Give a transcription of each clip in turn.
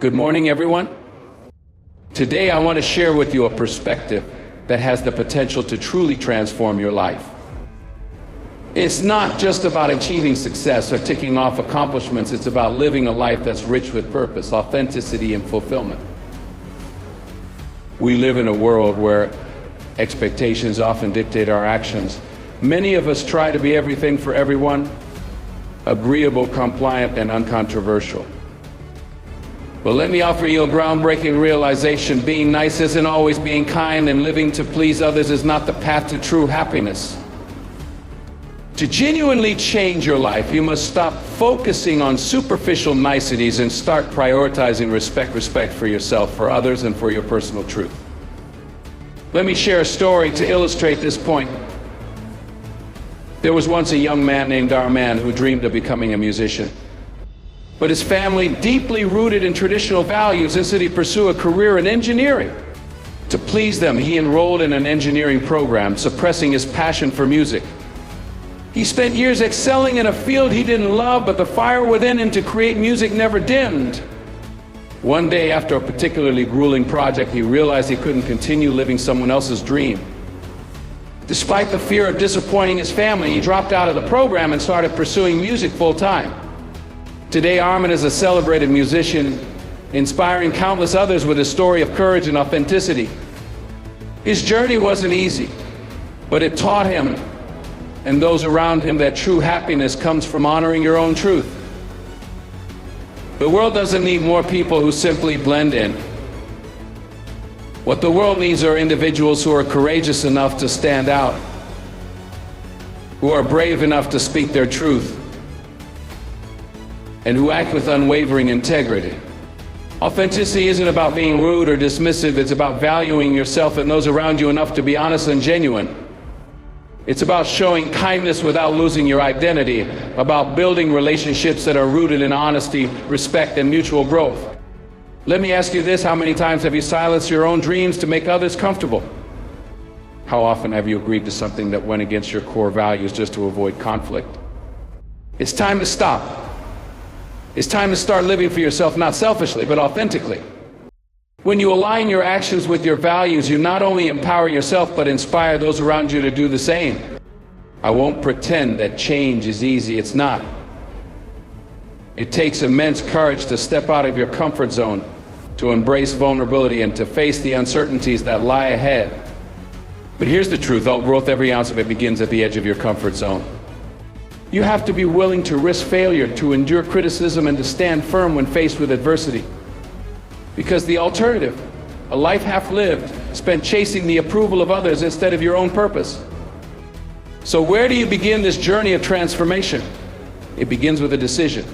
Good morning, everyone. Today I want to share with you a perspective that has the potential to truly transform your life. It's not just about achieving success or ticking off accomplishments. It's about living a life that's rich with purpose, authenticity, and fulfillment. We live in a world where expectations often dictate our actions. Many of us try to be everything for everyone, agreeable, compliant, and uncontroversial. But let me offer you a groundbreaking realization. Being nice isn't always being kind, and living to please others is not the path to true happiness. To genuinely change your life, you must stop focusing on superficial niceties and start prioritizing respect for yourself, for others, and for your personal truth. Let me share a story to illustrate this point. There was once a young man named Armand who dreamed of becoming a musician. But his family, deeply rooted in traditional values, insisted he pursue a career in engineering. To please them, he enrolled in an engineering program, suppressing his passion for music. He spent years excelling in a field he didn't love, but the fire within him to create music never dimmed. One day, after a particularly grueling project, he realized he couldn't continue living someone else's dream. Despite the fear of disappointing his family, he dropped out of the program and started pursuing music full-time. Today, Armand is a celebrated musician, inspiring countless others with his story of courage and authenticity. His journey wasn't easy, but it taught him and those around him that true happiness comes from honoring your own truth. The world doesn't need more people who simply blend in. What the world needs are individuals who are courageous enough to stand out, who are brave enough to speak their truth, and who act with unwavering integrity. Authenticity isn't about being rude or dismissive. It's about valuing yourself and those around you enough to be honest and genuine. It's about showing kindness without losing your identity, about building relationships that are rooted in honesty, respect, and mutual growth. Let me ask you this: how many times have you silenced your own dreams to make others comfortable? How often have you agreed to something that went against your core values just to avoid conflict? It's time to stop. It's time to start living for yourself, not selfishly, but authentically. When you align your actions with your values, you not only empower yourself, but inspire those around you to do the same. I won't pretend that change is easy. It's not. It takes immense courage to step out of your comfort zone, to embrace vulnerability, and to face the uncertainties that lie ahead. But here's the truth: all growth, every ounce of it, begins at the edge of your comfort zone. You have to be willing to risk failure, to endure criticism, and to stand firm when faced with adversity. Because the alternative, a life half-lived, spent chasing the approval of others instead of your own purpose. So where do you begin this journey of transformation? It begins with a decision.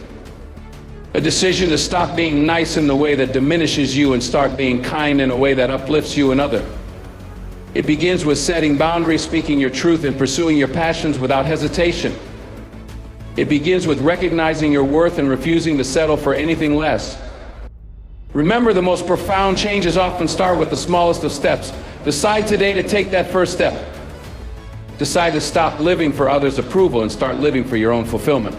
A decision to stop being nice in the way that diminishes you and start being kind in a way that uplifts you and others. It begins with setting boundaries, speaking your truth, and pursuing your passions without hesitation. It begins with recognizing your worth and refusing to settle for anything less. Remember, the most profound changes often start with the smallest of steps. Decide today to take that first step. Decide to stop living for others' approval and start living for your own fulfillment.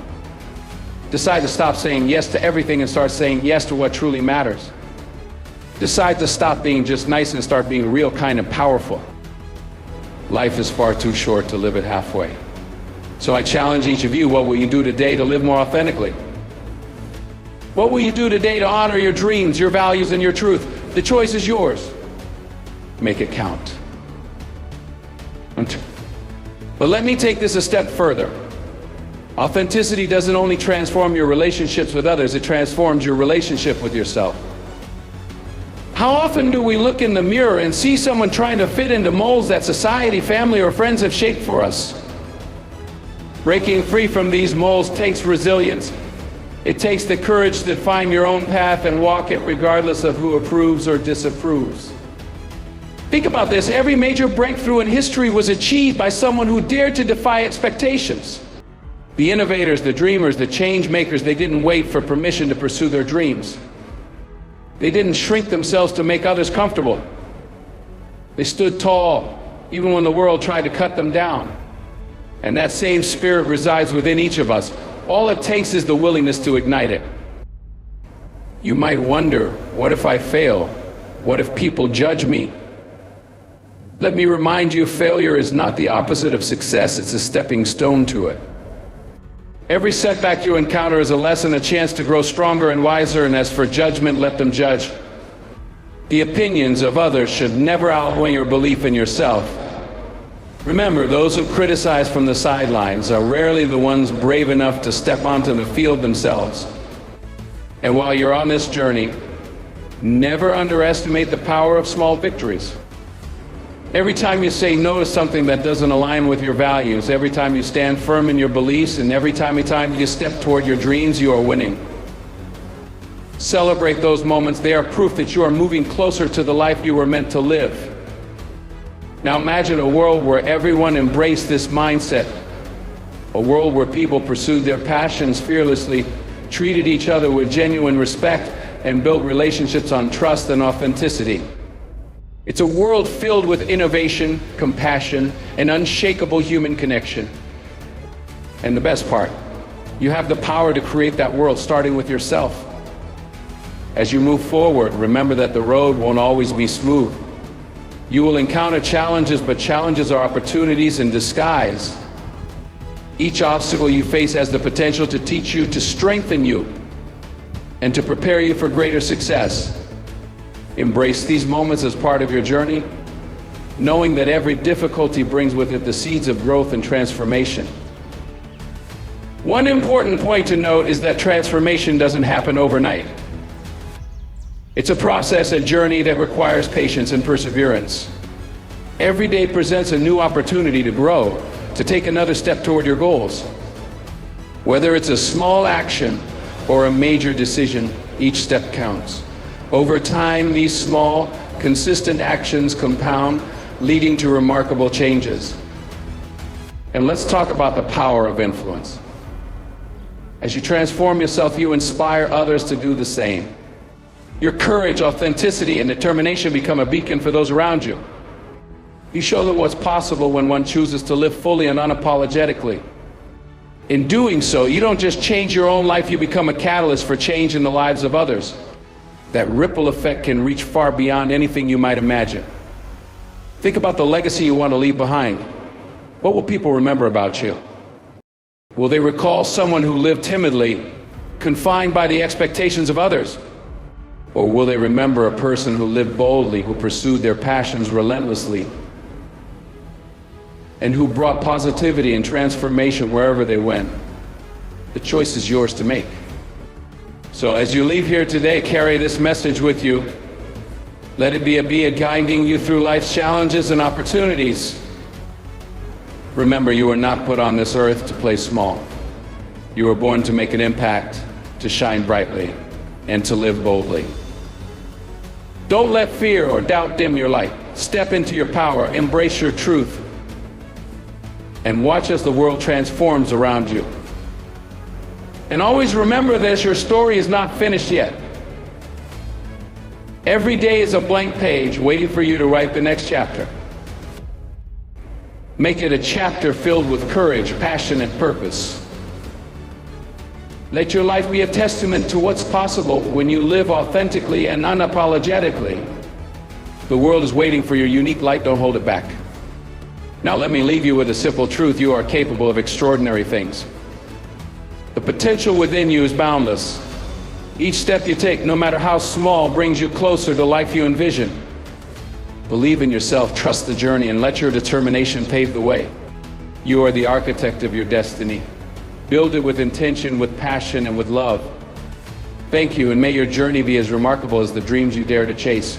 Decide to stop saying yes to everything and start saying yes to what truly matters. Decide to stop being just nice and start being real, kind, and powerful. Life is far too short to live it halfway. So I challenge each of you: what will you do today to live more authentically? What will you do today to honor your dreams, your values, and your truth? The choice is yours. Make it count. But let me take this a step further. Authenticity doesn't only transform your relationships with others, it transforms your relationship with yourself. How often do we look in the mirror and see someone trying to fit into molds that society, family, or friends have shaped for us? Breaking free from these molds takes resilience. It takes the courage to find your own path and walk it regardless of who approves or disapproves. Think about this: every major breakthrough in history was achieved by someone who dared to defy expectations. The innovators, the dreamers, the change makers, they didn't wait for permission to pursue their dreams. They didn't shrink themselves to make others comfortable. They stood tall, even when the world tried to cut them down. And that same spirit resides within each of us. All it takes is the willingness to ignite it. You might wonder, what if I fail? What if people judge me? Let me remind you, failure is not the opposite of success, it's a stepping stone to it. Every setback you encounter is a lesson, a chance to grow stronger and wiser, and as for judgment, let them judge. The opinions of others should never outweigh your belief in yourself. Remember, those who criticize from the sidelines are rarely the ones brave enough to step onto the field themselves. And while you're on this journey, never underestimate the power of small victories. Every time you say no to something that doesn't align with your values, every time you stand firm in your beliefs, and every time you step toward your dreams, you are winning. Celebrate those moments. They are proof that you are moving closer to the life you were meant to live. Now imagine a world where everyone embraced this mindset. A world where people pursued their passions fearlessly, treated each other with genuine respect, and built relationships on trust and authenticity. It's a world filled with innovation, compassion, and unshakable human connection. And the best part, you have the power to create that world, starting with yourself. As you move forward, remember that the road won't always be smooth. You will encounter challenges, but challenges are opportunities in disguise. Each obstacle you face has the potential to teach you, to strengthen you, and to prepare you for greater success. Embrace these moments as part of your journey, knowing that every difficulty brings with it the seeds of growth and transformation. One important point to note is that transformation doesn't happen overnight. It's a process, a journey that requires patience and perseverance. Every day presents a new opportunity to grow, to take another step toward your goals. Whether it's a small action or a major decision, each step counts. Over time, these small, consistent actions compound, leading to remarkable changes. And let's talk about the power of influence. As you transform yourself, you inspire others to do the same. Your courage, authenticity, and determination become a beacon for those around you. You show them what's possible when one chooses to live fully and unapologetically. In doing so, you don't just change your own life, you become a catalyst for change in the lives of others. That ripple effect can reach far beyond anything you might imagine. Think about the legacy you want to leave behind. What will people remember about you? Will they recall someone who lived timidly, confined by the expectations of others? Or will they remember a person who lived boldly, who pursued their passions relentlessly, and who brought positivity and transformation wherever they went? The choice is yours to make. So as you leave here today, carry this message with you. Let it be a guiding you through life's challenges and opportunities. Remember, you were not put on this earth to play small. You were born to make an impact, to shine brightly, and to live boldly. Don't let fear or doubt dim your light. Step into your power, embrace your truth, and watch as the world transforms around you. And always remember this, your story is not finished yet. Every day is a blank page waiting for you to write the next chapter. Make it a chapter filled with courage, passion, and purpose. Let your life be a testament to what's possible when you live authentically and unapologetically. The world is waiting for your unique light, don't hold it back. Now let me leave you with a simple truth, you are capable of extraordinary things. The potential within you is boundless. Each step you take, no matter how small, brings you closer to the life you envision. Believe in yourself, trust the journey, and let your determination pave the way. You are the architect of your destiny. Build it with intention, with passion, and with love. Thank you, and may your journey be as remarkable as the dreams you dare to chase.